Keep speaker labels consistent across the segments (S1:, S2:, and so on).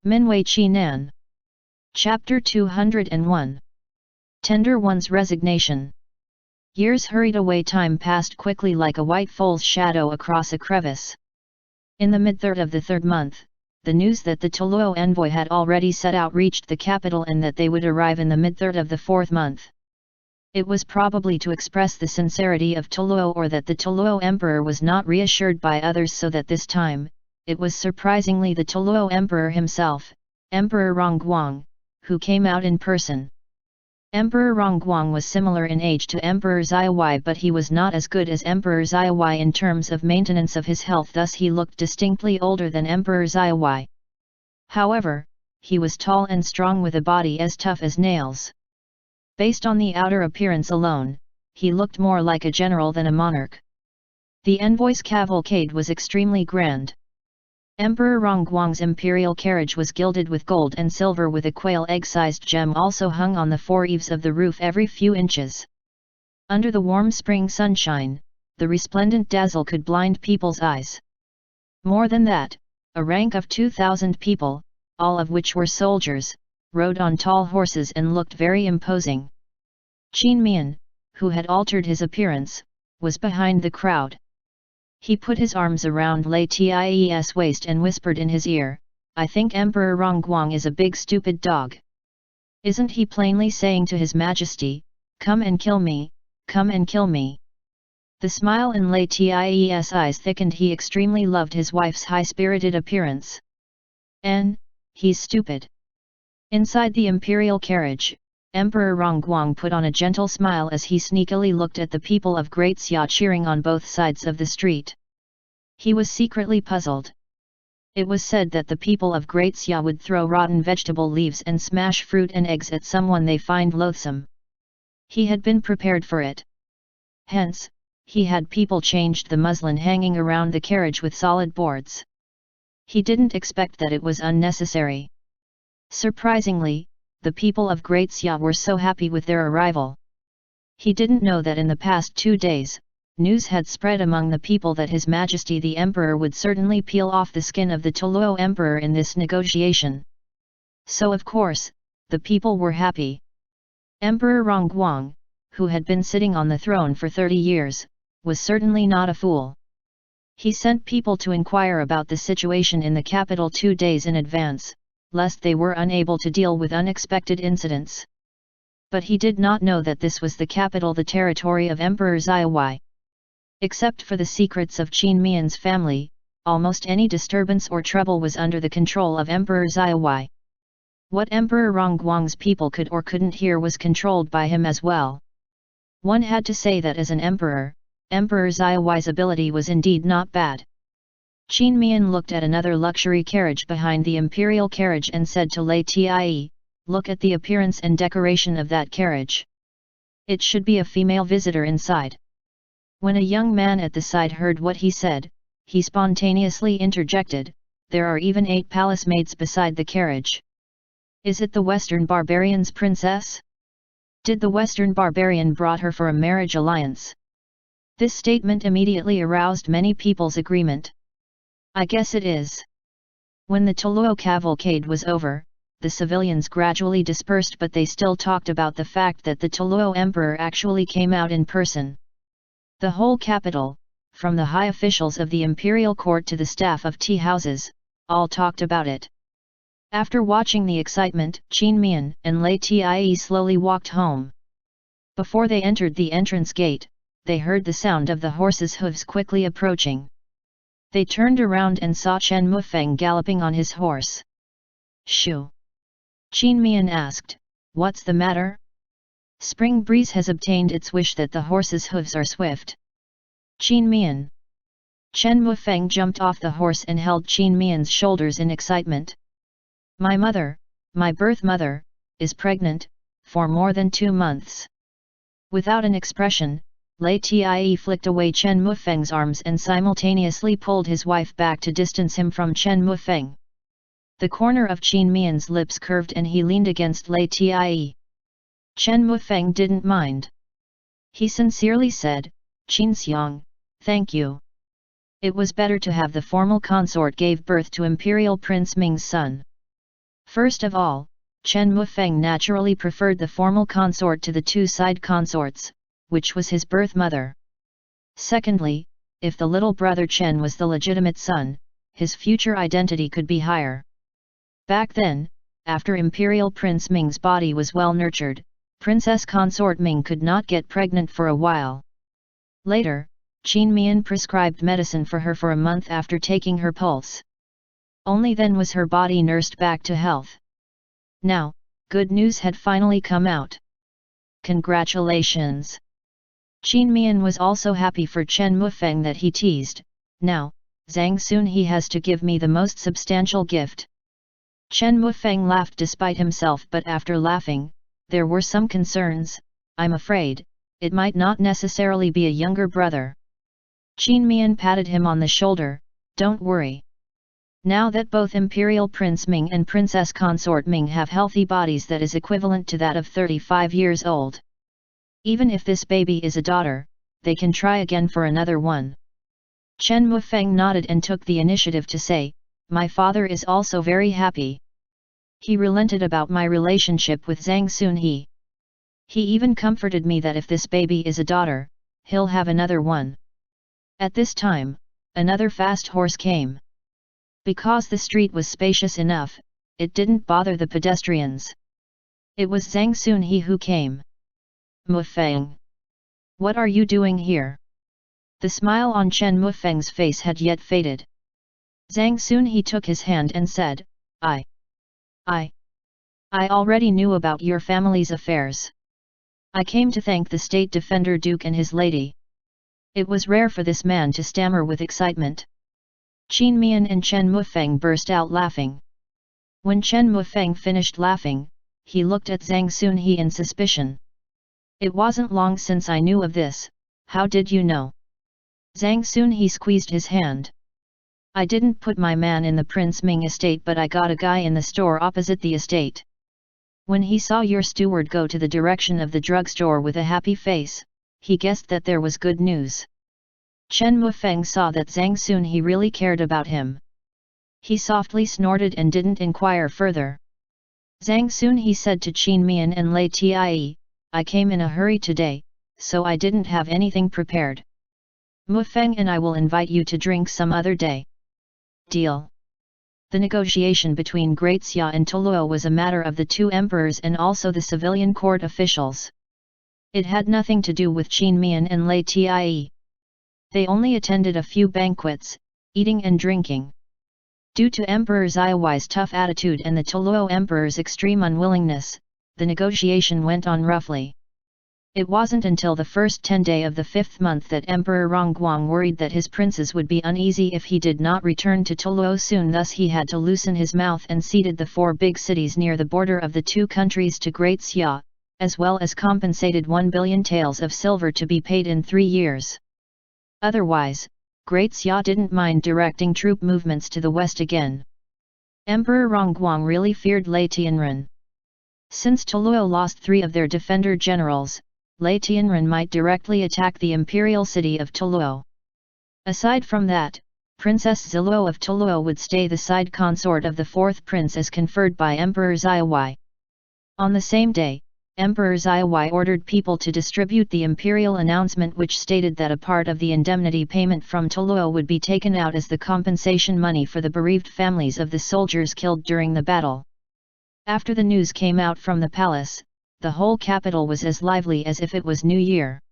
S1: Minwei Qi Nan. Chapter 201. Tender One's Resignation. Years hurried away. Time passed quickly like a white foal's shadow across a crevice. In the mid-third of the third month, the news that the Toluo envoy had already set out reached the capital and that they would arrive in the mid-third of the fourth month. It was probably to express the sincerity of Toluo, or that the Toluo emperor was not reassured by others, so that this time, it was surprisingly the Toluo emperor himself, Emperor Rongguang, who came out in person. Emperor Rongguang was similar in age to Emperor Xiaowei, but he was not as good as Emperor Xiaowei in terms of maintenance of his health, thus he looked distinctly older than Emperor Xiaowei. However, he was tall and strong with a body as tough as nails. Based on the outer appearance alone, he looked more like a general than a monarch. The envoy's cavalcade was extremely grand. Emperor Rongguang's imperial carriage was gilded with gold and silver, with a quail egg-sized gem also hung on the four eaves of the roof every few inches. Under the warm spring sunshine, the resplendent dazzle could blind people's eyes. More than that, a rank of 2,000 people, all of which were soldiers, rode on tall horses and looked very imposing. Qin Mian, who had altered his appearance, was behind the crowd. He put his arms around Lei Tie's waist and whispered in his ear, "I think Emperor Rongguang is a big stupid dog. Isn't he plainly saying to His Majesty, 'Come and kill me, come and kill me'?" The smile in Lei Tie's eyes thickened. He extremely loved his wife's high-spirited appearance. He's stupid. Inside the imperial carriage, Emperor Rongguang put on a gentle smile as he sneakily looked at the people of Great Xia cheering on both sides of the street. He was secretly puzzled. It was said that the people of Great Xia would throw rotten vegetable leaves and smash fruit and eggs at someone they find loathsome. He had been prepared for it. Hence, he had people changed the muslin hanging around the carriage with solid boards. He didn't expect that it was unnecessary. Surprisingly, the people of Great Xia were so happy with their arrival. He didn't know that in the past 2 days, news had spread among the people that His Majesty the Emperor would certainly peel off the skin of the Toluo Emperor in this negotiation. So of course, the people were happy. Emperor Rongguang, who had been sitting on the throne for 30 years, was certainly not a fool. He sent people to inquire about the situation in the capital 2 days in advance, lest they were unable to deal with unexpected incidents. But he did not know that this was the capital, the territory of Emperor Xiaowei. Except for the secrets of Qin Mian's family, almost any disturbance or trouble was under the control of Emperor Xiaowei. What Emperor Rongguang's people could or couldn't hear was controlled by him as well. One had to say that as an emperor, Emperor Xiaowei's ability was indeed not bad. Qin Mian looked at another luxury carriage behind the imperial carriage and said to Lei Tie, "Look at the appearance and decoration of that carriage. It should be a female visitor inside." When a young man at the side heard what he said, he spontaneously interjected, "There are even 8 palace maids beside the carriage. Is it the Western barbarian's princess? Did the Western barbarian brought her for a marriage alliance?" This statement immediately aroused many people's agreement. "I guess it is." When the Toluo cavalcade was over, the civilians gradually dispersed, but they still talked about the fact that the Toluo emperor actually came out in person. The whole capital, from the high officials of the imperial court to the staff of tea houses, all talked about it. After watching the excitement, Qin Mian and Lei Tie slowly walked home. Before they entered the entrance gate, they heard the sound of the horses' hooves quickly approaching. They turned around and saw Chen Mufeng galloping on his horse. "Shoo!" Qin Mian asked, "What's the matter?" "Spring breeze has obtained its wish that the horses' hooves are swift." Qin Mian. Chen Mufeng jumped off the horse and held Qin Mian's shoulders in excitement. "My mother, my birth mother, is pregnant, for more than 2 months." Without an expression, Lei Tie flicked away Chen Mufeng's arms and simultaneously pulled his wife back to distance him from Chen Mufeng. The corner of Qin Mian's lips curved and he leaned against Lei Tie. Chen Mufeng didn't mind. He sincerely said, "Qin Xiang, thank you. It was better to have the formal consort gave birth to Imperial Prince Ming's son." First of all, Chen Mufeng naturally preferred the formal consort to the two side consorts, which was his birth mother. Secondly, if the little brother Chen was the legitimate son, his future identity could be higher. Back then, after Imperial Prince Ming's body was well nurtured, Princess Consort Ming could not get pregnant for a while. Later, Qin Mian prescribed medicine for her for a month after taking her pulse. Only then was her body nursed back to health. Now, good news had finally come out. Congratulations! Qin Mian was also happy for Chen Mufeng that he teased, now, Zhang Sun he has to give me the most substantial gift. Chen Mufeng laughed despite himself, but after laughing, there were some concerns. I'm afraid, it might not necessarily be a younger brother. Qin Mian patted him on the shoulder, don't worry. Now that both Imperial Prince Ming and Princess Consort Ming have healthy bodies that is equivalent to that of 35 years old. Even if this baby is a daughter, they can try again for another one. Chen Mufeng nodded and took the initiative to say, my father is also very happy. He relented about my relationship with Zhang Sun He. He even comforted me that if this baby is a daughter, he'll have another one. At this time, another fast horse came. Because the street was spacious enough, it didn't bother the pedestrians. It was Zhang Sun He who came. Mufeng! What are you doing here? The smile on Chen Mufeng's face had yet faded. Zhang Sun He took his hand and said, I already knew about your family's affairs. I came to thank the State Defender Duke and his lady. It was rare for this man to stammer with excitement. Qin Mian and Chen Mufeng burst out laughing. When Chen Mufeng finished laughing, he looked at Zhang Sun He in suspicion. It wasn't long since I knew of this, how did you know? Zhang Sun He squeezed his hand. I didn't put my man in the Prince Ming estate, but I got a guy in the store opposite the estate. When he saw your steward go to the direction of the drugstore with a happy face, he guessed that there was good news. Chen Mufeng saw that Zhang Sun He really cared about him. He softly snorted and didn't inquire further. Zhang Sun He said to Qin Mian and Lei Tie, I came in a hurry today, so I didn't have anything prepared. Mufeng and I will invite you to drink some other day. Deal. The negotiation between Great Xia and Toluo was a matter of the two emperors and also the civilian court officials. It had nothing to do with Qin Mian and Lei Tie. They only attended a few banquets, eating and drinking. Due to Emperor Xiaowai's tough attitude and the Toluo Emperor's extreme unwillingness, the negotiation went on roughly. It wasn't until the first 10 days of the 5th month that Emperor Rongguang worried that his princes would be uneasy if he did not return to Toluo soon, thus he had to loosen his mouth and ceded the 4 big cities near the border of the two countries to Great Xia, as well as compensated 1 billion taels of silver to be paid in 3 years. Otherwise, Great Xia didn't mind directing troop movements to the west again. Emperor Rongguang really feared Lei Tianren. Since Toluo lost 3 of their defender generals, Lei Tianren might directly attack the imperial city of Toluo. Aside from that, Princess Ziluo of Toluo would stay the side consort of the 4th prince as conferred by Emperor Xiaowai. On the same day, Emperor Xiaowai ordered people to distribute the imperial announcement which stated that a part of the indemnity payment from Toluo would be taken out as the compensation money for the bereaved families of the soldiers killed during the battle. After the news came out from the palace, the whole capital was as lively as if it was New Year.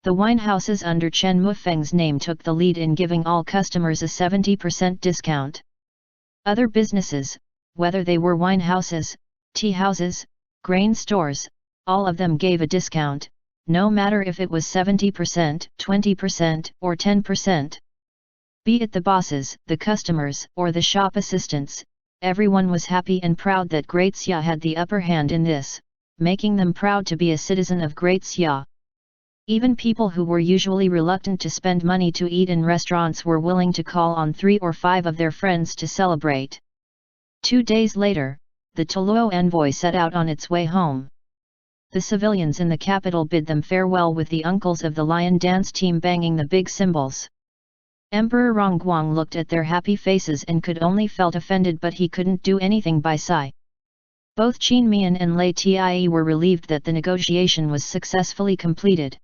S1: The wine houses under Chen Mufeng's name took the lead in giving all customers a 70% discount. Other businesses, whether they were wine houses, tea houses, grain stores, all of them gave a discount, no matter if it was 70%, 20%, or 10%. Be it the bosses, the customers, or the shop assistants, everyone was happy and proud that Great Xia had the upper hand in this, making them proud to be a citizen of Great Xia. Even people who were usually reluctant to spend money to eat in restaurants were willing to call on 3 or 5 of their friends to celebrate. 2 days later, the Toluo envoy set out on its way home. The civilians in the capital bid them farewell with the uncles of the lion dance team banging the big cymbals. Emperor Rongguang looked at their happy faces and could only felt offended, but he couldn't do anything by sigh. Both Qin Mian and Lei Tie were relieved that the negotiation was successfully completed.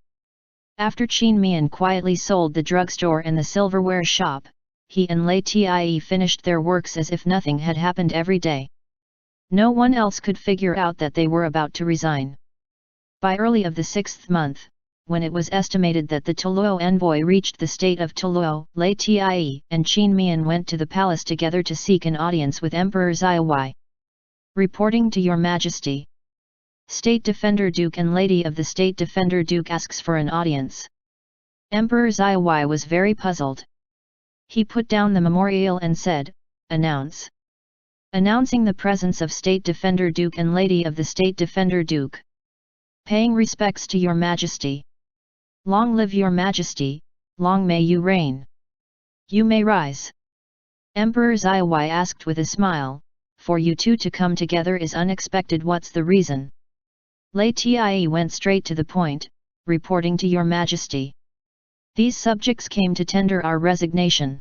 S1: After Qin Mian quietly sold the drugstore and the silverware shop, he and Lei Tie finished their works as if nothing had happened every day. No one else could figure out that they were about to resign. By early of the 6th month, when it was estimated that the Toluo envoy reached the state of Toluo, Lei Tie and Qin Mian went to the palace together to seek an audience with Emperor Xiaowai. Reporting to Your Majesty. State Defender Duke and Lady of the State Defender Duke asks for an audience. Emperor Xiaowai was very puzzled. He put down the memorial and said, "Announce." Announcing the presence of State Defender Duke and Lady of the State Defender Duke. Paying respects to Your Majesty. Long live Your Majesty, long may you reign. You may rise. Emperor Xiaowai asked with a smile, "For you two to come together is unexpected, what's the reason?" Lei Tie went straight to the point, reporting to Your Majesty. These subjects came to tender our resignation.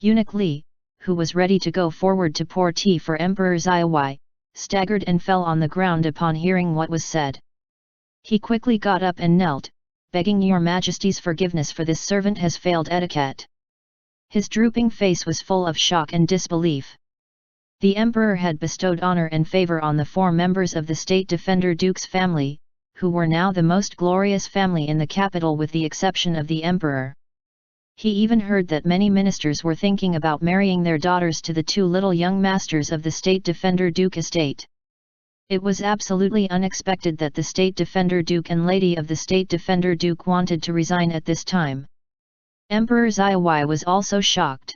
S1: Eunuch Li, who was ready to go forward to pour tea for Emperor Xiaowai, staggered and fell on the ground upon hearing what was said. He quickly got up and knelt, begging Your Majesty's forgiveness for this servant has failed etiquette. His drooping face was full of shock and disbelief. The emperor had bestowed honor and favor on the 4 members of the State Defender Duke's family, who were now the most glorious family in the capital with the exception of the emperor. He even heard that many ministers were thinking about marrying their daughters to the 2 little young masters of the State Defender Duke estate. It was absolutely unexpected that the State Defender Duke and Lady of the State Defender Duke wanted to resign at this time. Emperor Xiaowai was also shocked.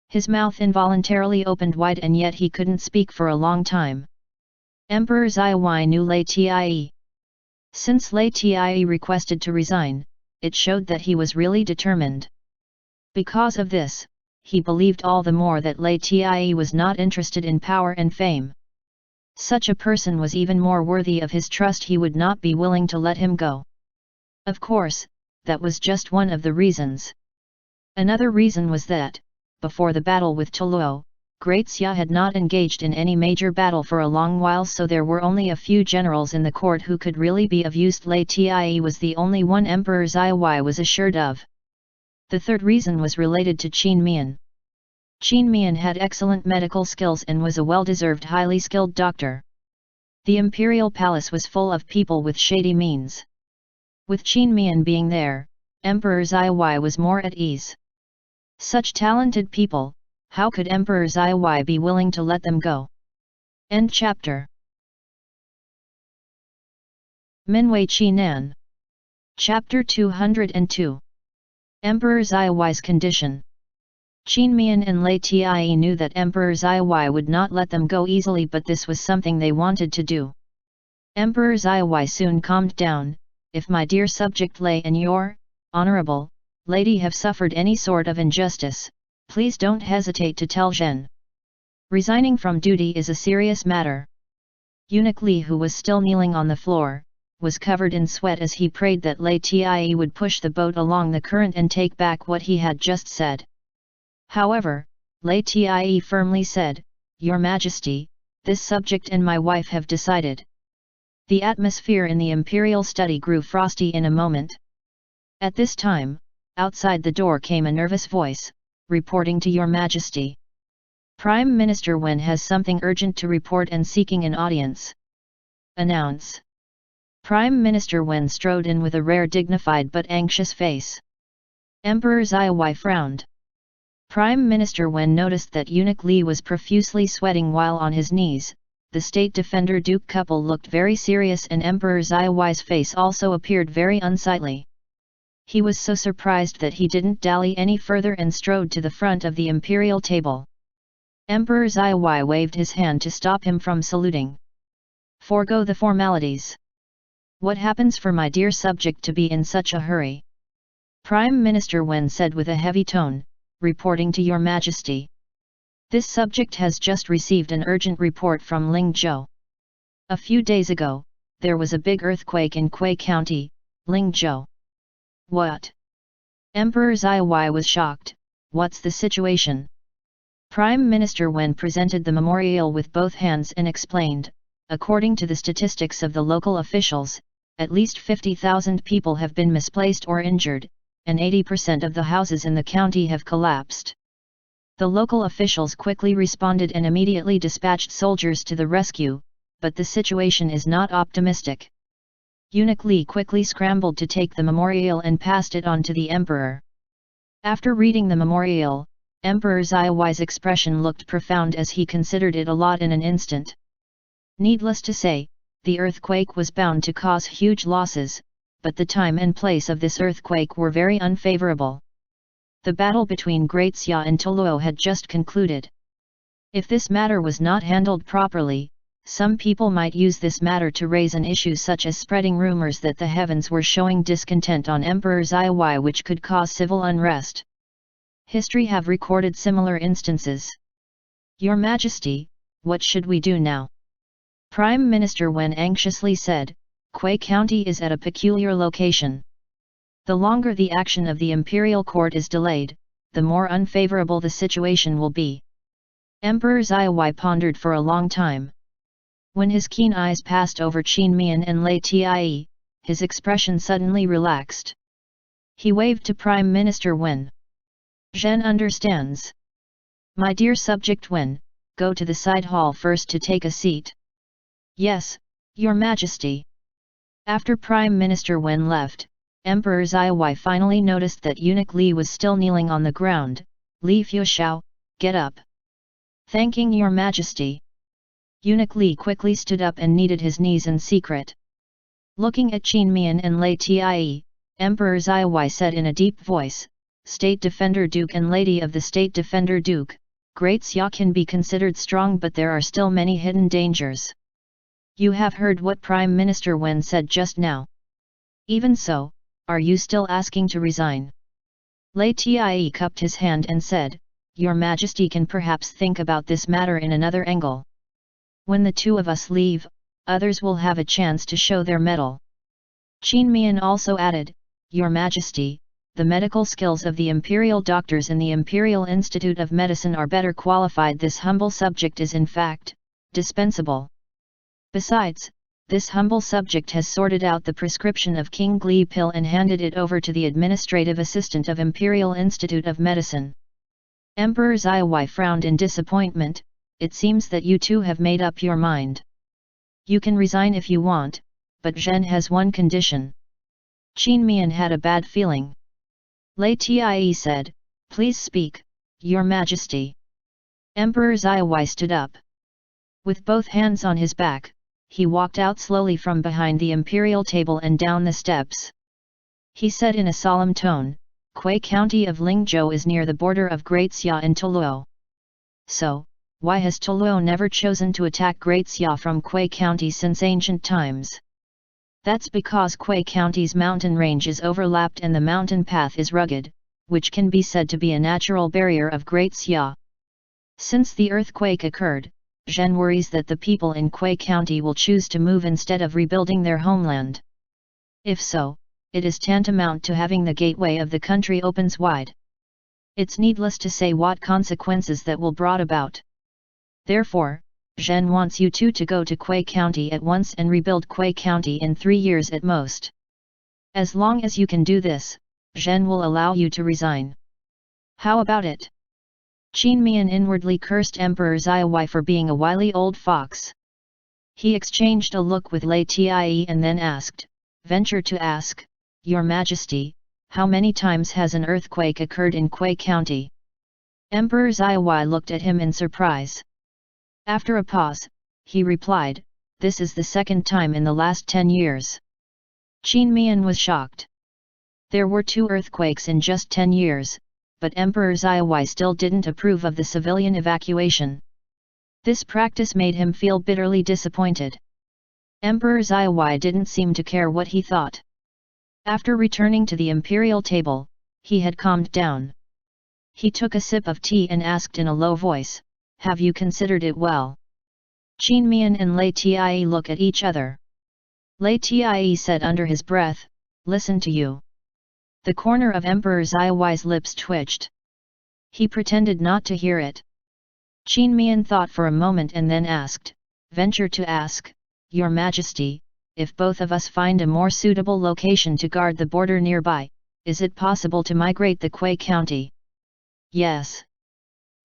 S1: His mouth involuntarily opened wide and yet he couldn't speak for a long time. Emperor Xiaowai knew Lei Tie. Since Lei Tie requested to resign, it showed that he was really determined. Because of this, he believed all the more that Lei Tie was not interested in power and fame. Such a person was even more worthy of his trust, he would not be willing to let him go. Of course, that was just one of the reasons. Another reason was that, before the battle with Toluo, Great Xia had not engaged in any major battle for a long while, so there were only a few generals in the court who could really be of use. Lei Tie was the only one Emperor Xiaowai was assured of. The third reason was related to Qin Mian. Qin Mian had excellent medical skills and was a well-deserved highly skilled doctor. The imperial palace was full of people with shady means. With Qin Mian being there, Emperor Xiaowai was more at ease. Such talented people, how could Emperor Xiaowai be willing to let them go? End chapter. Minwei Qinan. Chapter 202. Emperor Xiaowai's condition. Qin Mian and Lei Tie knew that Emperor Xiaowai would not let them go easily, but this was something they wanted to do. Emperor Xiaowai soon calmed down. If my dear subject Lei and your honorable lady have suffered any sort of injustice, please don't hesitate to tell Zhen. Resigning from duty is a serious matter. Eunuch Li, who was still kneeling on the floor, was covered in sweat as he prayed that Lei Tie would push the boat along the current and take back what he had just said. However, Lei Tie firmly said, "Your Majesty, this subject and my wife have decided." The atmosphere in the imperial study grew frosty in a moment. At this time, outside the door came a nervous voice, reporting to Your Majesty. Prime Minister Wen has something urgent to report and seeking an audience. Announce. Prime Minister Wen strode in with a rare dignified but anxious face. Emperor Xiaowai frowned. Prime Minister Wen noticed that Eunuch Li was profusely sweating while on his knees. The State Defender Duke couple looked very serious and Emperor Xiaowai's face also appeared very unsightly. He was so surprised that he didn't dally any further and strode to the front of the imperial table. Emperor Xiaowai waved his hand to stop him from saluting. Forgo the formalities. What happens for my dear subject to be in such a hurry? Prime Minister Wen said with a heavy tone, reporting to Your Majesty. This subject has just received an urgent report from Lingzhou. A few days ago, there was a big earthquake in Kui County, Lingzhou. What? Emperor Zaiwai was shocked. What's the situation? Prime Minister Wen presented the memorial with both hands and explained, according to the statistics of the local officials, at least 50,000 people have been misplaced or injured, and 80% of the houses in the county have collapsed. The local officials quickly responded and immediately dispatched soldiers to the rescue, but the situation is not optimistic. Eunuch Li quickly scrambled to take the memorial and passed it on to the emperor. After reading the memorial, Emperor Zaiwai's expression looked profound as he considered it a lot in an instant. Needless to say, the earthquake was bound to cause huge losses, but the time and place of this earthquake were very unfavorable. The battle between Great Xia and Toluo had just concluded. If this matter was not handled properly, some people might use this matter to raise an issue such as spreading rumors that the heavens were showing discontent on Emperor Zaiwai, which could cause civil unrest. History have recorded similar instances. Your Majesty, what should we do now? Prime Minister Wen anxiously said, Kui County is at a peculiar location. The longer the action of the imperial court is delayed, the more unfavorable the situation will be. Emperor Zaiwai pondered for a long time. When his keen eyes passed over Qin Mian and Lei Tie, his expression suddenly relaxed. He waved to Prime Minister Wen. Zhen understands. My dear subject Wen, go to the side hall first to take a seat. Yes, Your Majesty. After Prime Minister Wen left, Emperor Zaiwai finally noticed that Eunuch Li was still kneeling on the ground. Li Fuxiao, get up. Thanking Your Majesty. Eunuch Li quickly stood up and kneaded his knees in secret. Looking at Qin Mian and Lei Tie, Emperor Zaiwai said in a deep voice, State Defender Duke and Lady of the State Defender Duke, Great Xia can be considered strong, but there are still many hidden dangers. You have heard what Prime Minister Wen said just now. Even so, are you still asking to resign? Lei Tie cupped his hand and said, Your Majesty can perhaps think about this matter in another angle. When the two of us leave, others will have a chance to show their mettle. Qin Mian also added, Your Majesty, the medical skills of the imperial doctors in the Imperial Institute of Medicine are better qualified. This humble subject is in fact, dispensable. Besides, this humble subject has sorted out the prescription of King Gli pill and handed it over to the administrative assistant of Imperial Institute of Medicine. Emperor Zaiwai frowned in disappointment. It seems that you two have made up your mind. You can resign if you want, but Zhen has one condition. Qin Mian had a bad feeling. Lei Tie said, Please speak, Your Majesty. Emperor Zaiwai stood up. With both hands on his back, he walked out slowly from behind the imperial table and down the steps. He said in a solemn tone, Kui County of Lingzhou is near the border of Great Xia and Toluo. So, why has Toluo never chosen to attack Great Xia from Kui County since ancient times? That's because Kui County's mountain range is overlapped and the mountain path is rugged, which can be said to be a natural barrier of Great Xia. Since the earthquake occurred, Zhen worries that the people in Kui County will choose to move instead of rebuilding their homeland. If so, it is tantamount to having the gateway of the country opens wide. It's needless to say what consequences that will brought about. Therefore, Zhen wants you two to go to Kui County at once and rebuild Kui County in 3 years at most. As long as you can do this, Zhen will allow you to resign. How about it? Qin Mian inwardly cursed Emperor Zaiwai for being a wily old fox. He exchanged a look with Lei Tie and then ventured to ask, Your Majesty, how many times has an earthquake occurred in Kui County? Emperor Zaiwai looked at him in surprise. After a pause, he replied, This is the second time in the last 10 years. Qin Mian was shocked. There were 2 earthquakes in just 10 years. But Emperor Zaiwai still didn't approve of the civilian evacuation. This practice made him feel bitterly disappointed. Emperor Zaiwai didn't seem to care what he thought. After returning to the imperial table, he had calmed down. He took a sip of tea and asked in a low voice, Have you considered it well? Qin Mian and Lei Tie looked at each other. Lei Tie said under his breath, Listen to you. The corner of Emperor Zaiwai's lips twitched. He pretended not to hear it. Qin Mian thought for a moment and then ventured to ask, Your Majesty, if both of us find a more suitable location to guard the border nearby, is it possible to migrate the Kui County? Yes.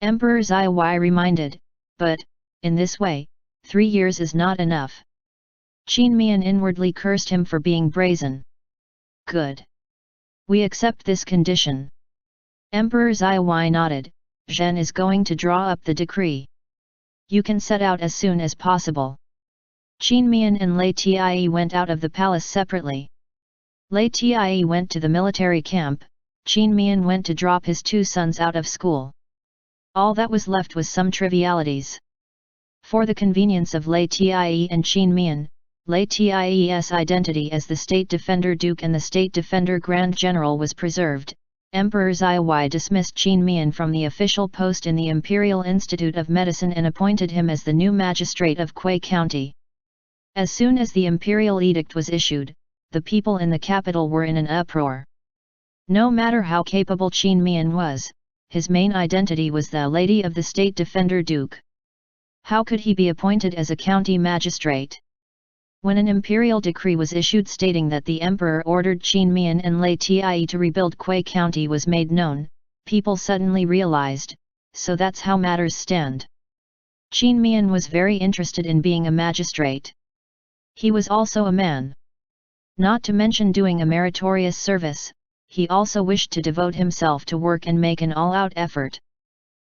S1: Emperor Zaiwai reminded, but, in this way, 3 years is not enough. Qin Mian inwardly cursed him for being brazen. Good. We accept this condition. Emperor Zaiwai nodded. Zhen is going to draw up the decree. You can set out as soon as possible. Qin Mian and Lei Tie went out of the palace separately. Lei Tie went to the military camp, Qin Mian went to drop his 2 sons out of school. All that was left was some trivialities. For the convenience of Lei Tie and Qin Mian, Lei Tie's identity as the State Defender Duke and the State Defender Grand General was preserved. Emperor Zaiwai dismissed Qin Mian from the official post in the Imperial Institute of Medicine and appointed him as the new magistrate of Kui County. As soon as the imperial edict was issued, the people in the capital were in an uproar. No matter how capable Qin Mian was, his main identity was the Lady of the State Defender Duke. How could he be appointed as a county magistrate? When an imperial decree was issued stating that the emperor ordered Qin Mian and Lei Tie to rebuild Kui County was made known, people suddenly realized, so that's how matters stand. Qin Mian was very interested in being a magistrate. He was also a man. Not to mention doing a meritorious service, he also wished to devote himself to work and make an all-out effort.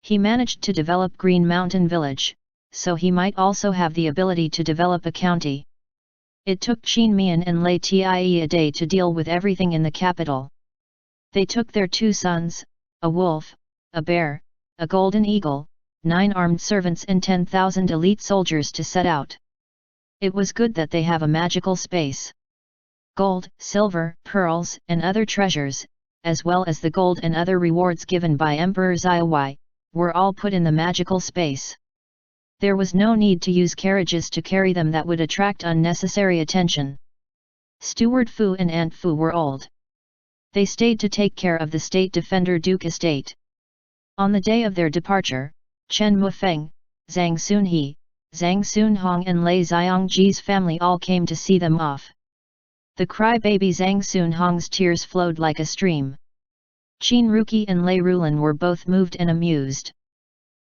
S1: He managed to develop Green Mountain Village, so he might also have the ability to develop a county. It took Qin Mian and Lei Tie a day to deal with everything in the capital. They took their 2 sons, a wolf, a bear, a golden eagle, 9 armed servants and 10,000 elite soldiers to set out. It was good that they have a magical space. Gold, silver, pearls, and other treasures, as well as the gold and other rewards given by Emperor Zaiwai, were all put in the magical space. There was no need to use carriages to carry them that would attract unnecessary attention. Steward Fu and Aunt Fu were old. They stayed to take care of the State Defender Duke estate. On the day of their departure, Chen Mufeng, Zhang Sunhe, Zhang Sunhong and Lei Xiangji's family all came to see them off. The crybaby Zhang Sunhong's tears flowed like a stream. Qin Ruqi and Lei Rulan were both moved and amused.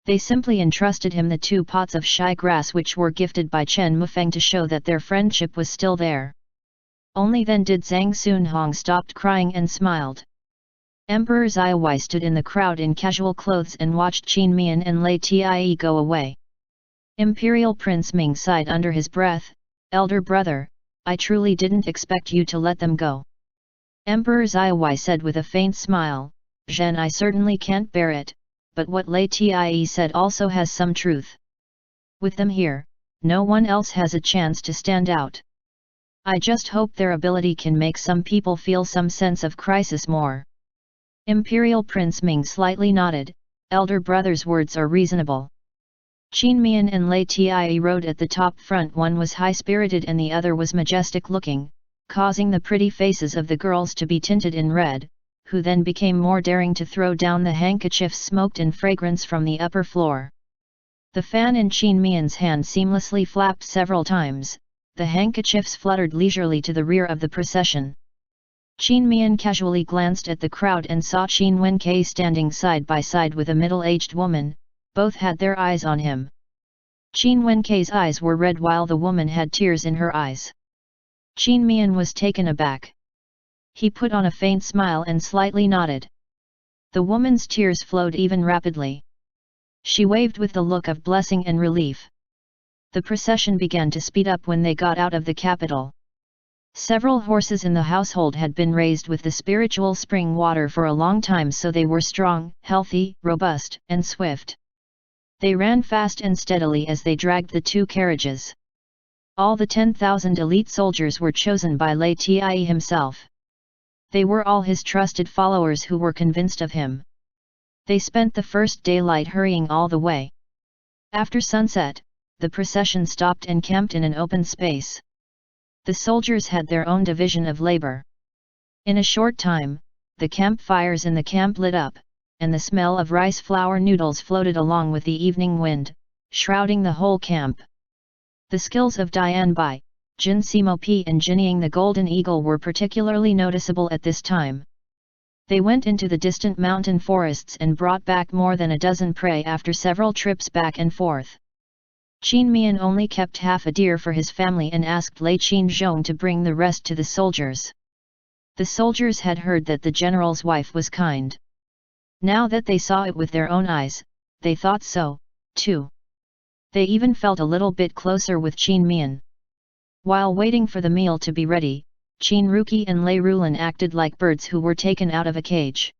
S1: They simply entrusted him the 2 pots of shy grass which were gifted by Chen Mufeng to show that their friendship was still there. Only then did Zhang Sunhong stop crying and smiled. Emperor Zaiwai stood in the crowd in casual clothes and watched Qin Mian and Lei Tie go away. Imperial Prince Ming sighed under his breath, Elder brother, I truly didn't expect you to let them go. Emperor Zaiwai said with a faint smile, Zhen, I certainly can't bear it. But what Lei Tie said also has some truth. With them here, no one else has a chance to stand out. I just hope their ability can make some people feel some sense of crisis more. Imperial Prince Ming slightly nodded, Elder brother's words are reasonable. Qin Mian and Lei Tie rode at the top front. One was high-spirited and the other was majestic-looking, causing the pretty faces of the girls to be tinted in red, who then became more daring to throw down the handkerchiefs smoked in fragrance from the upper floor. The fan in Qin Mian's hand seamlessly flapped several times, the handkerchiefs fluttered leisurely to the rear of the procession. Qin Mian casually glanced at the crowd and saw Qin Wenkei standing side by side with a middle-aged woman, both had their eyes on him. Qin Wenkei's eyes were red while the woman had tears in her eyes. Qin Mian was taken aback. He put on a faint smile and slightly nodded. The woman's tears flowed even rapidly. She waved with the look of blessing and relief. The procession began to speed up when they got out of the capital. Several horses in the household had been raised with the spiritual spring water for a long time, so they were strong, healthy, robust, and swift. They ran fast and steadily as they dragged the 2 carriages. All the 10,000 elite soldiers were chosen by Lei Tie himself. They were all his trusted followers who were convinced of him. They spent the first daylight hurrying all the way. After sunset, the procession stopped and camped in an open space. The soldiers had their own division of labor. In a short time, the campfires in the camp lit up, and the smell of rice flour noodles floated along with the evening wind, shrouding the whole camp. The skills of Dian Bai, Jin Simo Pi and Jinying the Golden Eagle were particularly noticeable at this time. They went into the distant mountain forests and brought back more than a dozen prey after several trips back and forth. Qin Mian only kept half a deer for his family and asked Lei Qinzhong to bring the rest to the soldiers. The soldiers had heard that the general's wife was kind. Now that they saw it with their own eyes, they thought so, too. They even felt a little bit closer with Qin Mian. While waiting for the meal to be ready, Qin Ruki and Lei Rulan acted like birds who were taken out of a cage.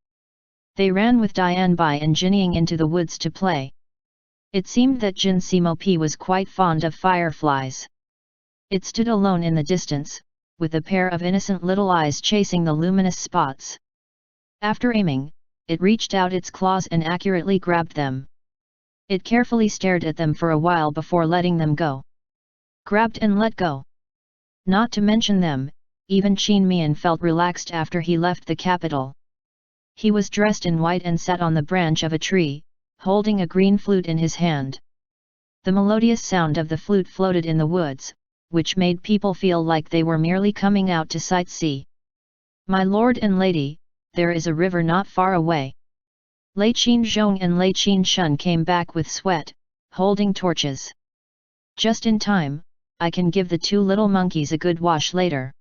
S1: They ran with Dian Bai and Jinying into the woods to play. It seemed that Jin Simo Pi was quite fond of fireflies. It stood alone in the distance, with a pair of innocent little eyes chasing the luminous spots. After aiming, it reached out its claws and accurately grabbed them. It carefully stared at them for a while before letting them go. Grabbed and let go. Not to mention them, even Qin Mian felt relaxed after he left the capital. He was dressed in white and sat on the branch of a tree, holding a green flute in his hand. The melodious sound of the flute floated in the woods, which made people feel like they were merely coming out to sightsee. "My lord and lady, there is a river not far away." Lei Qinzhong and Lei Qinshun came back with sweat, holding torches. "Just in time, I can give the two little monkeys a good wash later."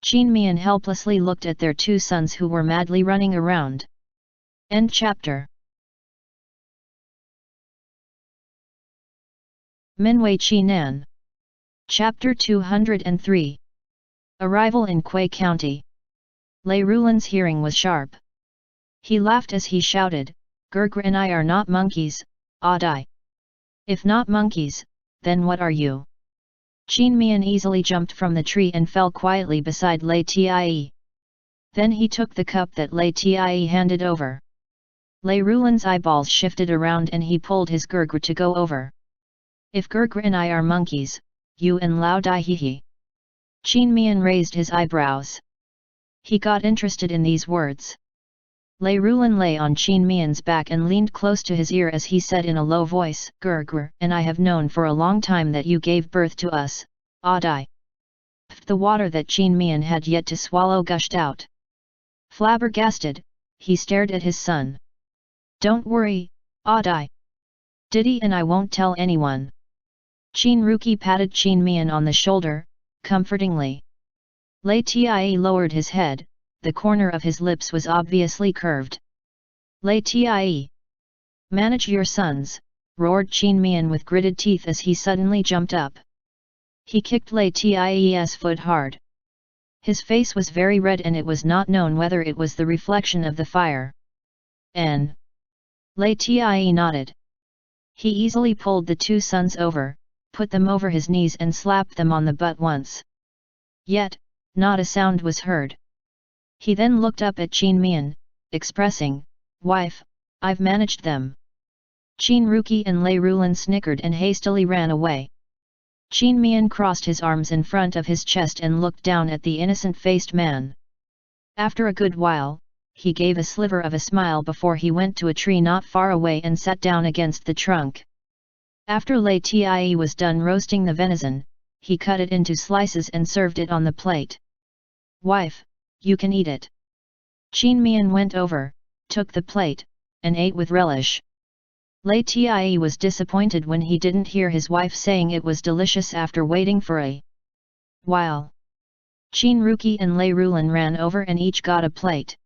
S1: Qin Mian helplessly looked at their two sons who were madly running around. End chapter. Minwei Qinan. Chapter 203. Arrival in Kui County. Lei Rulan's hearing was sharp. He laughed as he shouted, "Gurgr and I are not monkeys, Adai. If not monkeys, then what are you?" Qin Mian easily jumped from the tree and fell quietly beside Lei Tie. Then he took the cup that Lei Tie handed over. Lei Rulan's eyeballs shifted around and he pulled his Gurgr to go over. "If Gurgr and I are monkeys, you and Lao Dai Hihi." Qin Mian raised his eyebrows. He got interested in these words. Lei Rulan lay on Qin Mian's back and leaned close to his ear as he said in a low voice, "Gurgr and I have known for a long time that you gave birth to us, Adai." The water that Qin Mian had yet to swallow gushed out. Flabbergasted, he stared at his son. "Don't worry, Adai. Didi and I won't tell anyone." Qin Ruki patted Qin Mian on the shoulder, comfortingly. Lei Tie lowered his head, the corner of his lips was obviously curved. "Lei Tie! Manage your sons," roared Qin Mian with gritted teeth as he suddenly jumped up. He kicked Lei Tie's foot hard. His face was very red and it was not known whether it was the reflection of the fire. "N." Lei Tie nodded. He easily pulled the two sons over, put them over his knees and slapped them on the butt once. Yet, not a sound was heard. He then looked up at Qin Mian, expressing, "Wife, I've managed them." Qin Ruki and Lei Rulan snickered and hastily ran away. Qin Mian crossed his arms in front of his chest and looked down at the innocent-faced man. After a good while, he gave a sliver of a smile before he went to a tree not far away and sat down against the trunk. After Lei Tie was done roasting the venison, he cut it into slices and served it on the plate. "Wife, you can eat it." Qin Mian went over, took the plate, and ate with relish. Lei Tie was disappointed when he didn't hear his wife saying it was delicious after waiting for a while. Qin Ruki and Lei Rulan ran over and each got a plate.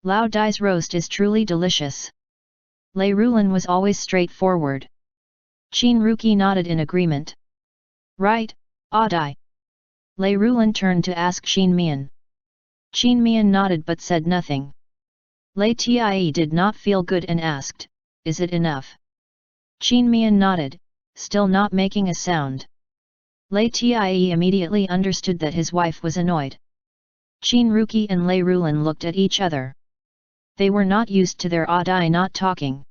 S1: "Lao Dai's roast is truly delicious." Lei Rulan was always straightforward. Qin Ruki nodded in agreement. "Right, Adai." Lei Rulan turned to ask Qin Mian. Qin Mian nodded but said nothing. Lei Tie did not feel good and asked, "Is it enough?" Qin Mian nodded, still not making a sound. Lei Tie immediately understood that his wife was annoyed. Qin Ruki and Lei Rulan looked at each other. They were not used to their Adai not talking.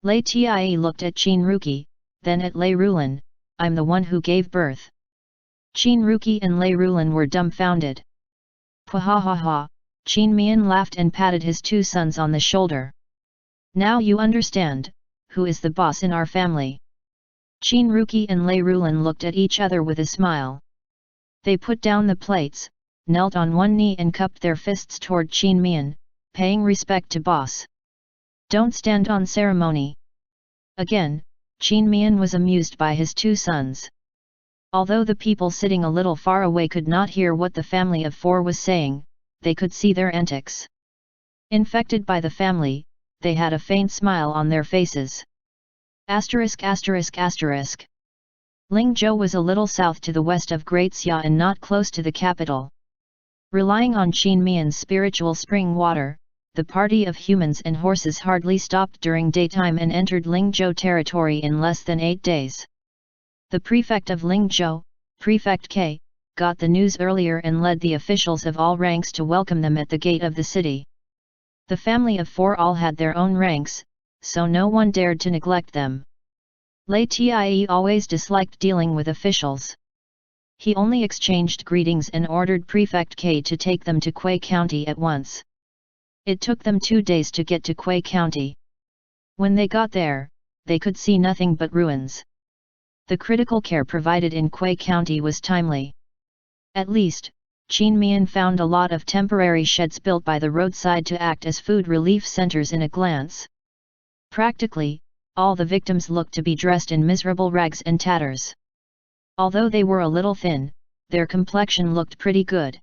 S1: Lei Tie looked at Qin Ruki, then at Lei Rulan, "I'm the one who gave birth." Qin Ruki and Lei Rulan were dumbfounded. "Pwahahaha, Qin Mian laughed and patted his two sons on the shoulder. Now you understand, who is the boss in our family. Qin Ruki and Lei Rulan looked at each other with a smile. They put down the plates, knelt on one knee and cupped their fists toward Qin Mian, paying respect to boss. Don't stand on ceremony. Again, Qin Mian was amused by his two sons. Although the people sitting a little far away could not hear what the family of four was saying, they could see their antics. Infected by the family, they had a faint smile on their faces. Asterisk asterisk asterisk. Lingzhou was a little south to the west of Great Xia and not close to the capital. Relying on Qin Mian's spiritual spring water, the party of humans and horses hardly stopped during daytime and entered Lingzhou territory in less than 8 days. The prefect of Lingzhou, Prefect K, got the news earlier and led the officials of all ranks to welcome them at the gate of the city. The family of four all had their own ranks, so no one dared to neglect them. Lei Tie always disliked dealing with officials. He only exchanged greetings and ordered Prefect K to take them to Kui County at once. It took them 2 days to get to Kui County. When they got there, they could see nothing but ruins. The critical care provided in Kui County was timely. At least, Qin Mian found a lot of temporary sheds built by the roadside to act as food relief centers in a glance. Practically, all the victims looked to be dressed in miserable rags and tatters. Although they were a little thin, their complexion looked pretty good.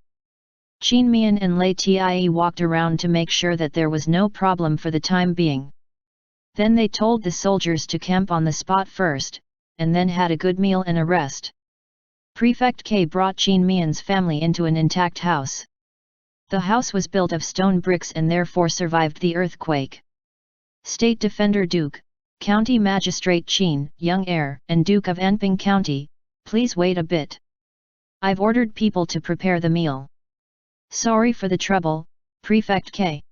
S1: Qin Mian and Lei Tie walked around to make sure that there was no problem for the time being. Then they told the soldiers to camp on the spot first, and then had a good meal and a rest. Prefect K brought Qin Mian's family into an intact house. The house was built of stone bricks and therefore survived the earthquake. State Defender Duke, County Magistrate Qin, Young Heir, and Duke of Anping County, please wait a bit. I've ordered people to prepare the meal. Sorry for the trouble, Prefect K.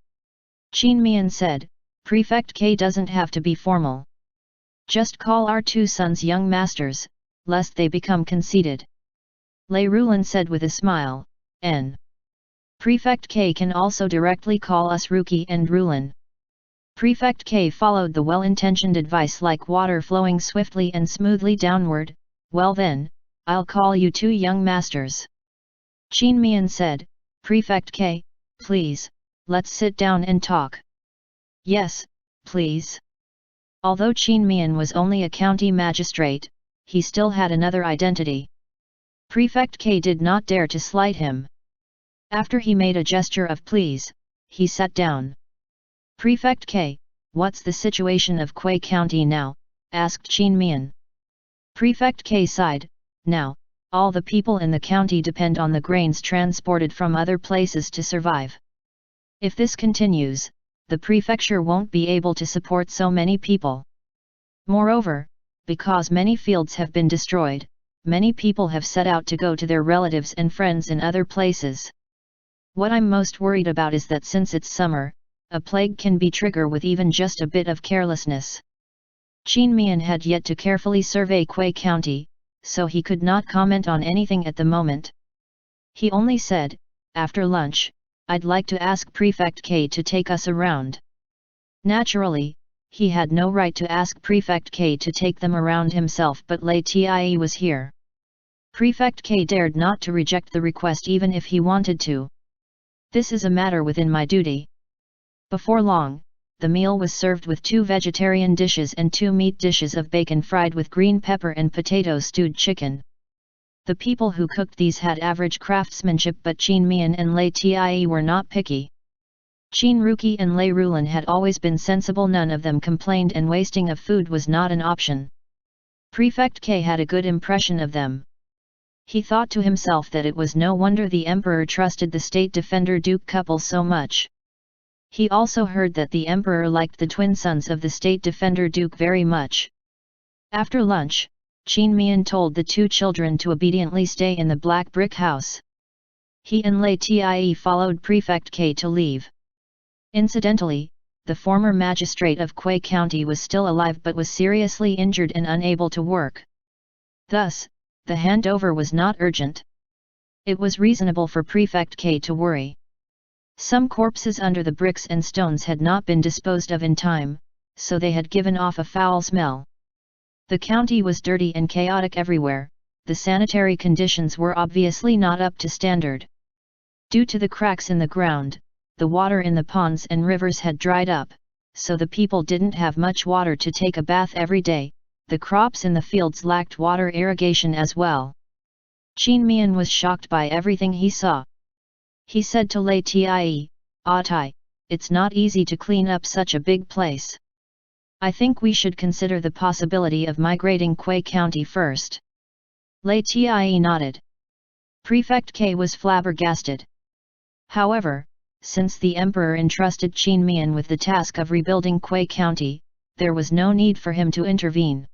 S1: Qin Mian said, Prefect K doesn't have to be formal. Just call our two sons young masters, lest they become conceited. Lei Rulan said with a smile, N. Prefect K can also directly call us Ruki and Rulan. Prefect K followed the well-intentioned advice like water flowing swiftly and smoothly downward. Well then, I'll call you two young masters. Qin Mian said, Prefect K, please, let's sit down and talk. Yes, please. Although Qin Mian was only a county magistrate, he still had another identity. Prefect K did not dare to slight him. After he made a gesture of please, he sat down. Prefect K, what's the situation of Kui County now? Asked Qin Mian. Prefect K sighed, now, all the people in the county depend on the grains transported from other places to survive. If this continues, the prefecture won't be able to support so many people. Moreover, because many fields have been destroyed, many people have set out to go to their relatives and friends in other places. What I'm most worried about is that since it's summer, a plague can be triggered with even just a bit of carelessness. Qin Mian had yet to carefully survey Kui County, so he could not comment on anything at the moment. He only said, after lunch, I'd like to ask Prefect K to take us around. Naturally, he had no right to ask Prefect K to take them around himself, but Lei Tie was here. Prefect K dared not to reject the request even if he wanted to. This is a matter within my duty. Before long, the meal was served with 2 vegetarian dishes and 2 meat dishes of bacon fried with green pepper and potato stewed chicken. The people who cooked these had average craftsmanship, but Qin Mian and Lei Tie were not picky. Qin Ruki and Lei Rulan had always been sensible, none of them complained, and wasting of food was not an option. Prefect K had a good impression of them. He thought to himself that it was no wonder the emperor trusted the State Defender Duke couple so much. He also heard that the emperor liked the twin sons of the State Defender Duke very much. After lunch, Qin Mian told the 2 children to obediently stay in the black brick house. He and Lei Tie followed Prefect K to leave. Incidentally, the former magistrate of Kui County was still alive but was seriously injured and unable to work. Thus, the handover was not urgent. It was reasonable for Prefect K to worry. Some corpses under the bricks and stones had not been disposed of in time, so they had given off a foul smell. The county was dirty and chaotic everywhere. The sanitary conditions were obviously not up to standard. Due to the cracks in the ground, the water in the ponds and rivers had dried up, so the people didn't have much water to take a bath every day. The crops in the fields lacked water irrigation as well. Mian was shocked by everything he saw. He said to LIAN, "Atai, it's not easy to clean up such a big place. I think we should consider the possibility of migrating Kui County first." LIAN nodded. Prefect K was flabbergasted. However, since the emperor entrusted Mian with the task of rebuilding Kui County, there was no need for him to intervene.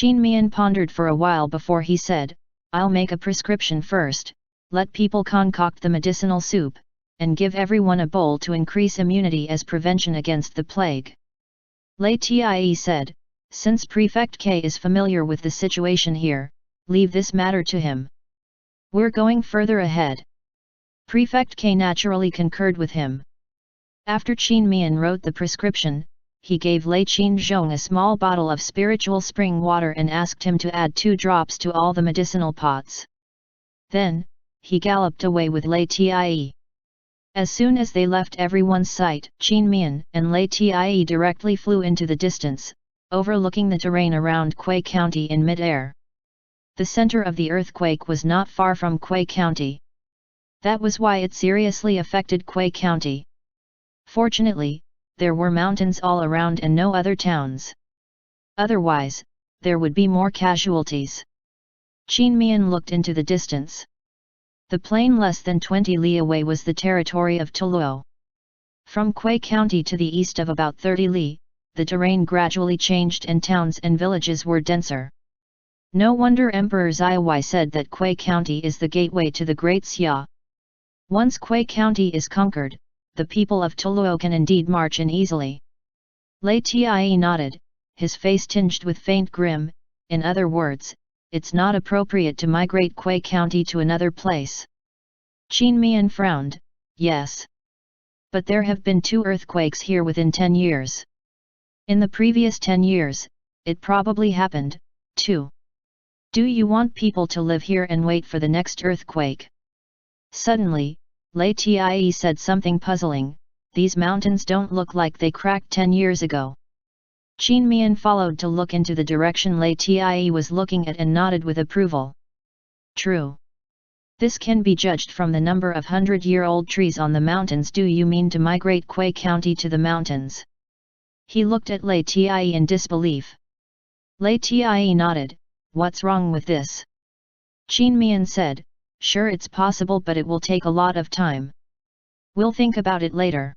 S1: Mian pondered for a while before he said, "I'll make a prescription first, let people concoct the medicinal soup, and give everyone a bowl to increase immunity as prevention against the plague." LIAN said, "Since Prefect K is familiar with the situation here, leave this matter to him. We're going further ahead." Prefect K naturally concurred with him. After Mian wrote the prescription, he gave Lei Zhong a small bottle of spiritual spring water and asked him to add 2 drops to all the medicinal pots. Then, he galloped away with LIAN. As soon as they left everyone's sight, Mian and LIAN directly flew into the distance, overlooking the terrain around Kui County in mid-air. The center of the earthquake was not far from Kui County. That was why it seriously affected Kui County. Fortunately, there were mountains all around and no other towns. Otherwise, there would be more casualties. Mian looked into the distance. The plain less than 20 li away was the territory of Toluo. From Kui County to the east of about 30 li, the terrain gradually changed and towns and villages were denser. No wonder Emperor Xiaowei said that Kui County is the gateway to the Great Xia. Once Kui County is conquered, the people of Toluo can indeed march in easily. LIAN nodded, his face tinged with faint grim. In other words, it's not appropriate to migrate Kui County to another place. Mian frowned, "Yes. But there have been 2 earthquakes here within 10 years. In the previous 10 years, it probably happened, too. Do you want people to live here and wait for the next earthquake?" Suddenly, LIAN said something puzzling, "These mountains don't look like they cracked 10 years ago." Mian followed to look into the direction LIAN was looking at and nodded with approval. "True. This can be judged from the number of 100-year-old trees on the mountains. Do you mean to migrate Kui County to the mountains?" He looked at LIAN in disbelief. LIAN nodded, "What's wrong with this?" Mian said, "Sure, it's possible, but it will take a lot of time. We'll think about it later."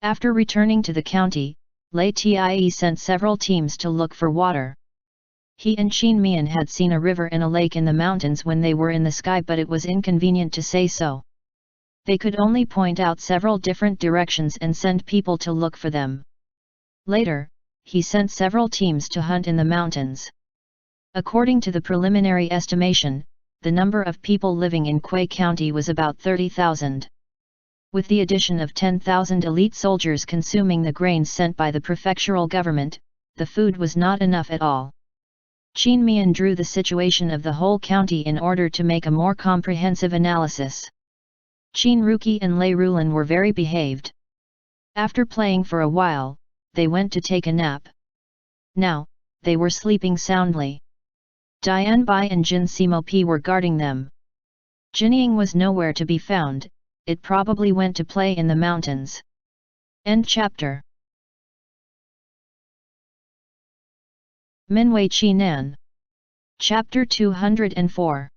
S1: After returning to the county, LIAN sent several teams to look for water. He and Mian had seen a river and a lake in the mountains when they were in the sky, but it was inconvenient to say so. They could only point out several different directions and send people to look for them. Later, he sent several teams to hunt in the mountains. According to the preliminary estimation, the number of people living in Kui County was about 30,000. With the addition of 10,000 elite soldiers consuming the grains sent by the prefectural government, the food was not enough at all. Mian drew the situation of the whole county in order to make a more comprehensive analysis. Ruki and Lei Rulan were very behaved. After playing for a while, they went to take a nap. Now, they were sleeping soundly. Dian Bai and Jin Simo P were guarding them. Jinying was nowhere to be found. It probably went to play in the mountains. End chapter. Minwei Qinan. Chapter 204.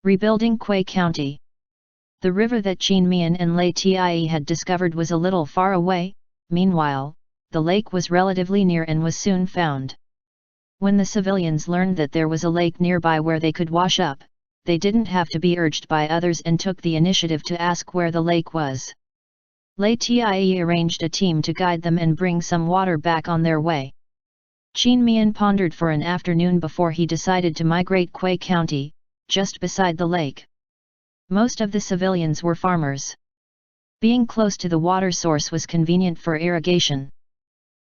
S1: Rebuilding Kui County. The river that Mian and LIAN had discovered was a little far away. Meanwhile, the lake was relatively near and was soon found. When the civilians learned that there was a lake nearby where they could wash up, they didn't have to be urged by others and took the initiative to ask where the lake was. LIAN arranged a team to guide them and bring some water back on their way. Mian pondered for an afternoon before he decided to migrate Kui County, just beside the lake. Most of the civilians were farmers. Being close to the water source was convenient for irrigation.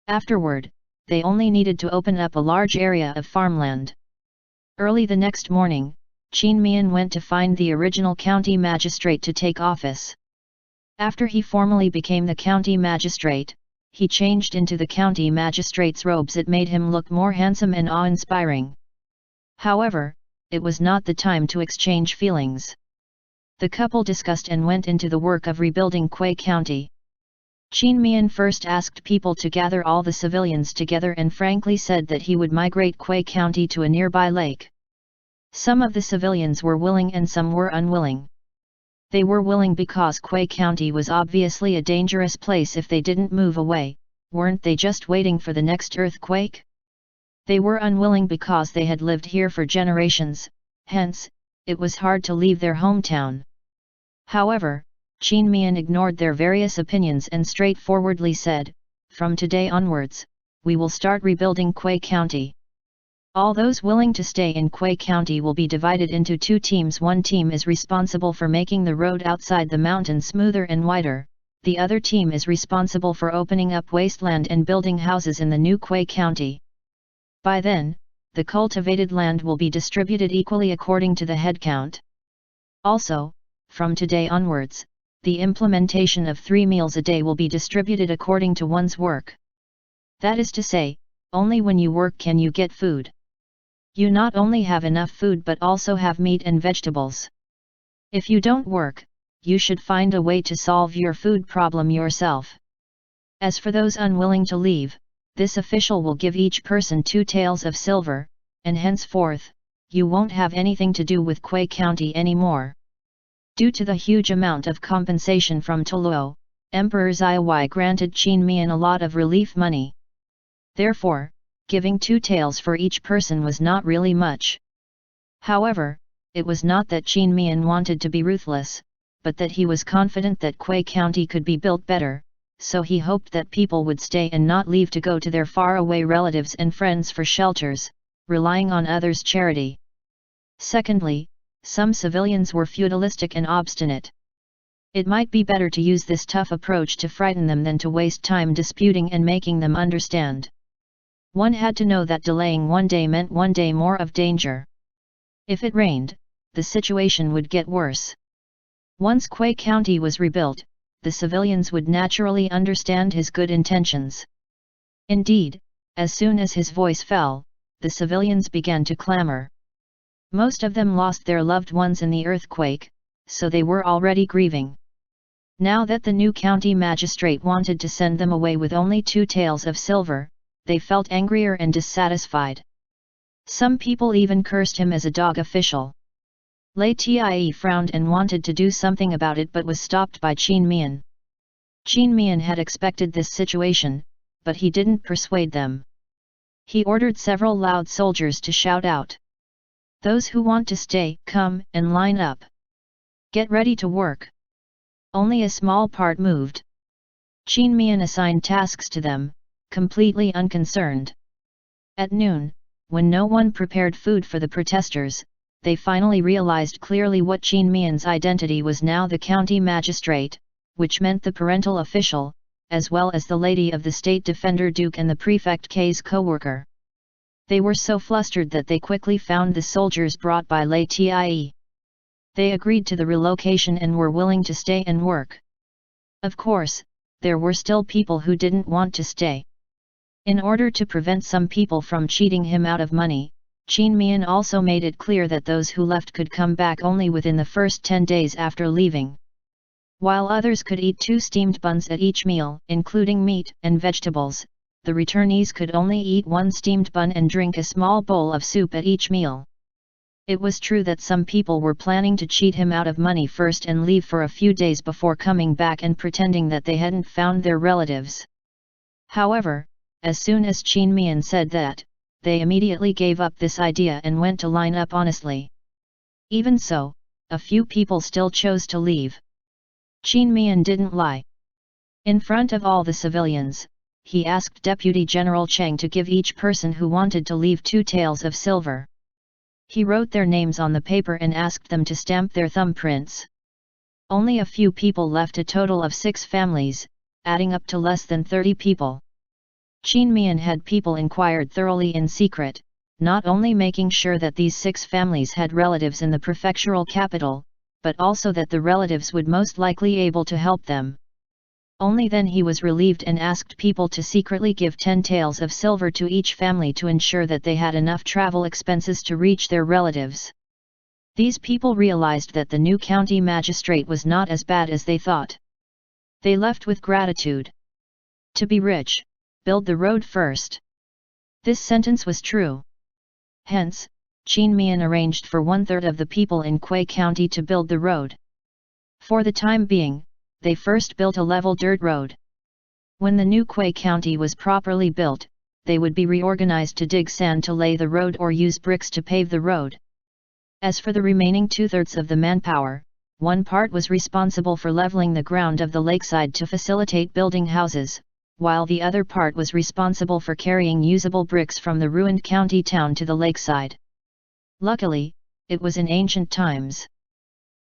S1: Afterward, they only needed to open up a large area of farmland. Early the next morning, Mian went to find the original county magistrate to take office. After he formally became the county magistrate, he changed into the county magistrate's robes. It made him look more handsome and awe-inspiring. However, it was not the time to exchange feelings. The couple discussed and went into the work of rebuilding Quay County. Mian first asked people to gather all the civilians together and frankly said that he would migrate Quay County to a nearby lake. Some of the civilians were willing and some were unwilling. They were willing because Quay County was obviously a dangerous place if they didn't move away. Weren't they just waiting for the next earthquake? They were unwilling because they had lived here for generations, hence, it was hard to leave their hometown. However, Mian ignored their various opinions and straightforwardly said, "From today onwards, we will start rebuilding Quay County. All those willing to stay in Quay County will be divided into two teams. One team is responsible for making the road outside the mountain smoother and wider, the other team is responsible for opening up wasteland and building houses in the new Quay County. By then, the cultivated land will be distributed equally according to the headcount. Also, from today onwards, the implementation of 3 meals a day will be distributed according to one's work. That is to say, only when you work can you get food. You not only have enough food but also have meat and vegetables. If you don't work, you should find a way to solve your food problem yourself. As for those unwilling to leave, this official will give each person 2 taels of silver, and henceforth, you won't have anything to do with Quay County anymore." Due to the huge amount of compensation from Toluo, Emperor Xiaowai granted Mian a lot of relief money. Therefore, giving 2 taels for each person was not really much. However, it was not that Mian wanted to be ruthless, but that he was confident that Quay County could be built better, so he hoped that people would stay and not leave to go to their faraway relatives and friends for shelters, relying on others' charity. Secondly, some civilians were feudalistic and obstinate. It might be better to use this tough approach to frighten them than to waste time disputing and making them understand. One had to know that delaying 1 day meant 1 day more of danger. If it rained, the situation would get worse. Once Quay County was rebuilt, the civilians would naturally understand his good intentions. Indeed, as soon as his voice fell, the civilians began to clamor. Most of them lost their loved ones in the earthquake, so they were already grieving. Now that the new county magistrate wanted to send them away with only 2 taels of silver, they felt angrier and dissatisfied. Some people even cursed him as a dog official. LIAN frowned and wanted to do something about it but was stopped by Mian. Mian had expected this situation, but he didn't persuade them. He ordered several loud soldiers to shout out, "Those who want to stay, come and line up. Get ready to work." Only a small part moved. Mian assigned tasks to them, completely unconcerned. At noon, when no one prepared food for the protesters, they finally realized clearly what Mian's identity was now: the county magistrate, which meant the parental official, as well as the lady of the state defender Duke and the prefect K's co-worker. They were so flustered that they quickly found the soldiers brought by LIAN. They agreed to the relocation and were willing to stay and work. Of course, there were still people who didn't want to stay. In order to prevent some people from cheating him out of money, Mian also made it clear that those who left could come back only within the first 10 days after leaving. While others could eat 2 steamed buns at each meal, including meat and vegetables, the returnees could only eat 1 steamed bun and drink a small bowl of soup at each meal. It was true that some people were planning to cheat him out of money first and leave for a few days before coming back and pretending that they hadn't found their relatives. However, as soon as Mian said that, they immediately gave up this idea and went to line up honestly. Even so, a few people still chose to leave. Mian didn't lie. In front of all the civilians, he asked Deputy General Cheng to give each person who wanted to leave 2 taels of silver. He wrote their names on the paper and asked them to stamp their thumbprints. Only a few people left, a total of 6 families, adding up to less than 30 people. Mian had people inquired thoroughly in secret, not only making sure that these 6 families had relatives in the prefectural capital, but also that the relatives would most likely able to help them. Only then he was relieved and asked people to secretly give 10 taels of silver to each family to ensure that they had enough travel expenses to reach their relatives. These people realized that the new county magistrate was not as bad as they thought. They left with gratitude. To be rich, build the road first. This sentence was true. Hence, Mian arranged for 1/3 of the people in Quay County to build the road. For the time being, they first built a level dirt road. When the new Quay County was properly built, they would be reorganized to dig sand to lay the road or use bricks to pave the road. As for the remaining 2/3 of the manpower, one part was responsible for leveling the ground of the lakeside to facilitate building houses, while the other part was responsible for carrying usable bricks from the ruined county town to the lakeside. Luckily, it was in ancient times.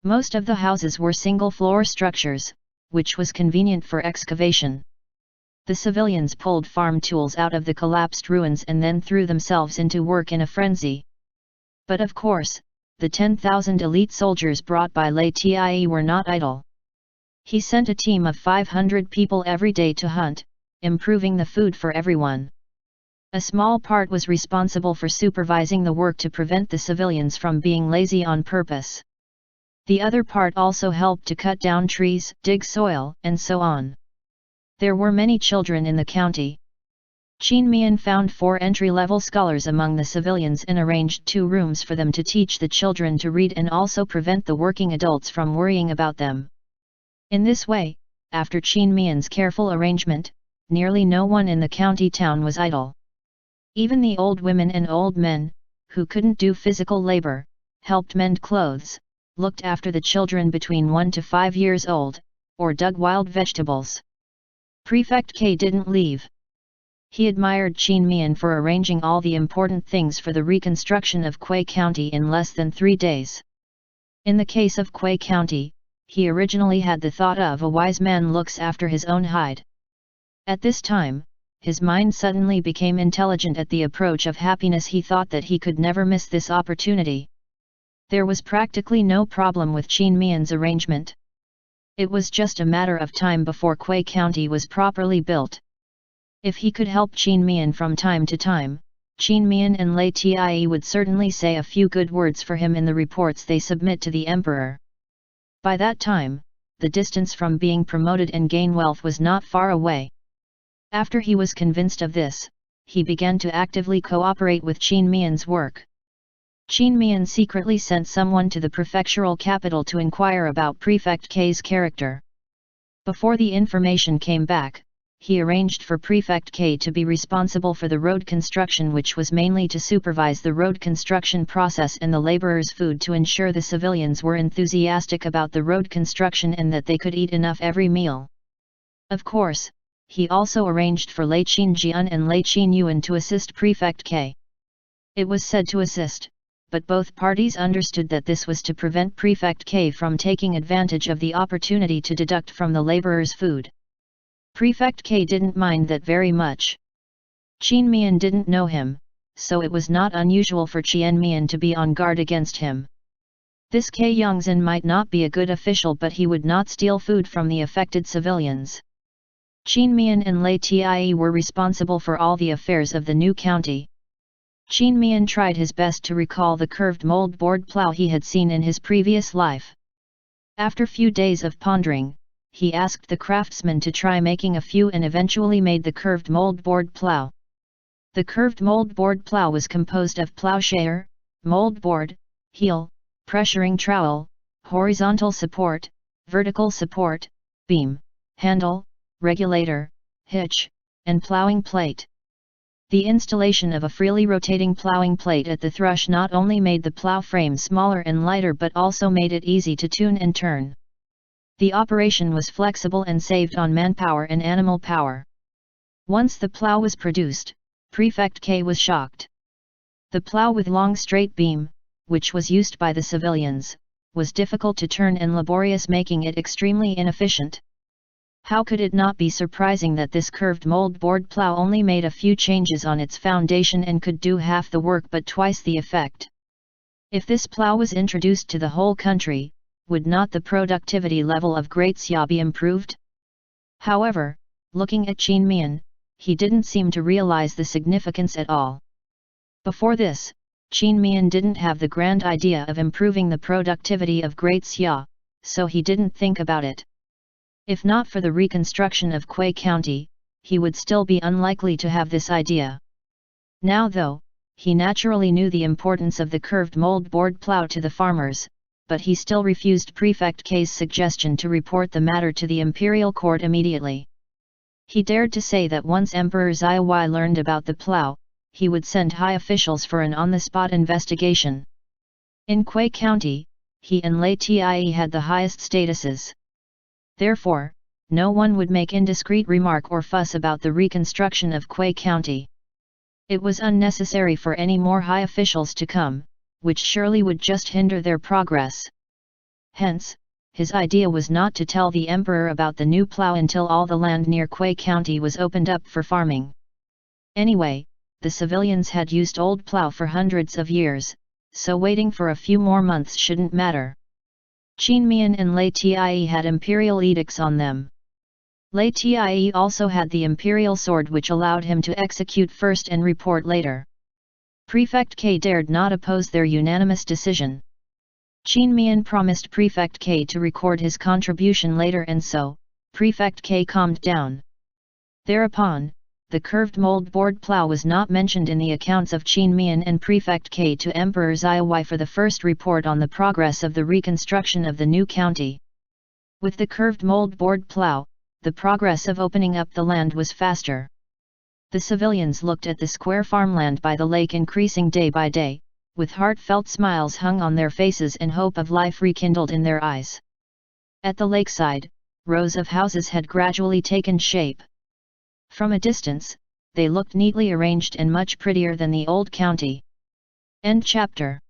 S1: Most of the houses were single-floor structures, which was convenient for excavation. The civilians pulled farm tools out of the collapsed ruins and then threw themselves into work in a frenzy. But of course, the 10,000 elite soldiers brought by LIAN were not idle. He sent a team of 500 people every day to hunt, improving the food for everyone. A small part was responsible for supervising the work to prevent the civilians from being lazy on purpose. The other part also helped to cut down trees, dig soil, and so on. There were many children in the county. Mian found 4 entry-level scholars among the civilians and arranged 2 rooms for them to teach the children to read and also prevent the working adults from worrying about them. In this way, after Mian's careful arrangement, nearly no one in the county town was idle. Even the old women and old men, who couldn't do physical labor, helped mend clothes, looked after the children between 1 to 5 years old, or dug wild vegetables. Prefect K didn't leave. He admired Mian for arranging all the important things for the reconstruction of Quay County in less than 3 days. In the case of Quay County, he originally had the thought of a wise man looks after his own hide. At this time, his mind suddenly became intelligent at the approach of happiness. He thought that he could never miss this opportunity. There was practically no problem with Mian's arrangement. It was just a matter of time before Quay County was properly built. If he could help Mian from time to time, Mian and LIAN would certainly say a few good words for him in the reports they submit to the emperor. By that time, the distance from being promoted and gain wealth was not far away. After he was convinced of this, he began to actively cooperate with Mian's work. Mian secretly sent someone to the prefectural capital to inquire about Prefect K's character. Before the information came back, he arranged for Prefect K to be responsible for the road construction, which was mainly to supervise the road construction process and the laborers' food to ensure the civilians were enthusiastic about the road construction and that they could eat enough every meal. Of course, he also arranged for LIAN Jian and LIAN Yuan to assist Prefect K. It was said to assist, but both parties understood that this was to prevent Prefect K from taking advantage of the opportunity to deduct from the laborers' food. Prefect K didn't mind that very much. Mian didn't know him, so it was not unusual for Mian to be on guard against him. This K Yongzhen might not be a good official, but he would not steal food from the affected civilians. Mian and LIAN were responsible for all the affairs of the new county. Mian tried his best to recall the curved moldboard plough he had seen in his previous life. After few days of pondering, he asked the craftsman to try making a few and eventually made the curved moldboard plough. The curved moldboard plough was composed of plowshare, moldboard, heel, pressuring trowel, horizontal support, vertical support, beam, handle, regulator, hitch, and ploughing plate. The installation of a freely rotating ploughing plate at the thrush not only made the plough frame smaller and lighter but also made it easy to tune and turn. The operation was flexible and saved on manpower and animal power. Once the plough was produced, Prefect K was shocked. The plough with long straight beam, which was used by the civilians, was difficult to turn and laborious, making it extremely inefficient. How could it not be surprising that this curved moldboard plough only made a few changes on its foundation and could do half the work but twice the effect? If this plough was introduced to the whole country, would not the productivity level of Great Xia be improved? However, looking at Qin Mian, he didn't seem to realize the significance at all. Before this, Qin Mian didn't have the grand idea of improving the productivity of Great Xia, so he didn't think about it. If not for the reconstruction of Kui County, he would still be unlikely to have this idea. Now though, he naturally knew the importance of the curved moldboard plough to the farmers, but he still refused Prefect K's suggestion to report the matter to the imperial court immediately. He dared to say that once Emperor Xiaowai learned about the plough, he would send high officials for an on-the-spot investigation. In Kui County, he and LIAN had the highest statuses. Therefore, no one would make indiscreet remark or fuss about the reconstruction of Kui County. It was unnecessary for any more high officials to come, which surely would just hinder their progress. Hence, his idea was not to tell the emperor about the new plough until all the land near Kui County was opened up for farming. Anyway, the civilians had used old plough for hundreds of years, so waiting for a few more months shouldn't matter. Qin Mian and LIAN had imperial edicts on them. LIAN also had the imperial sword which allowed him to execute first and report later. Prefect K dared not oppose their unanimous decision. Qin Mian promised Prefect K to record his contribution later, and so, Prefect K calmed down. Thereupon, the curved moldboard plough was not mentioned in the accounts of Qin Mian and Prefect K to Emperor Xiaowai for the first report on the progress of the reconstruction of the new county. With the curved moldboard plough, the progress of opening up the land was faster. The civilians looked at the square farmland by the lake increasing day by day, with heartfelt smiles hung on their faces and hope of life rekindled in their eyes. At the lakeside, rows of houses had gradually taken shape. From a distance, they looked neatly arranged and much prettier than the old county. End chapter.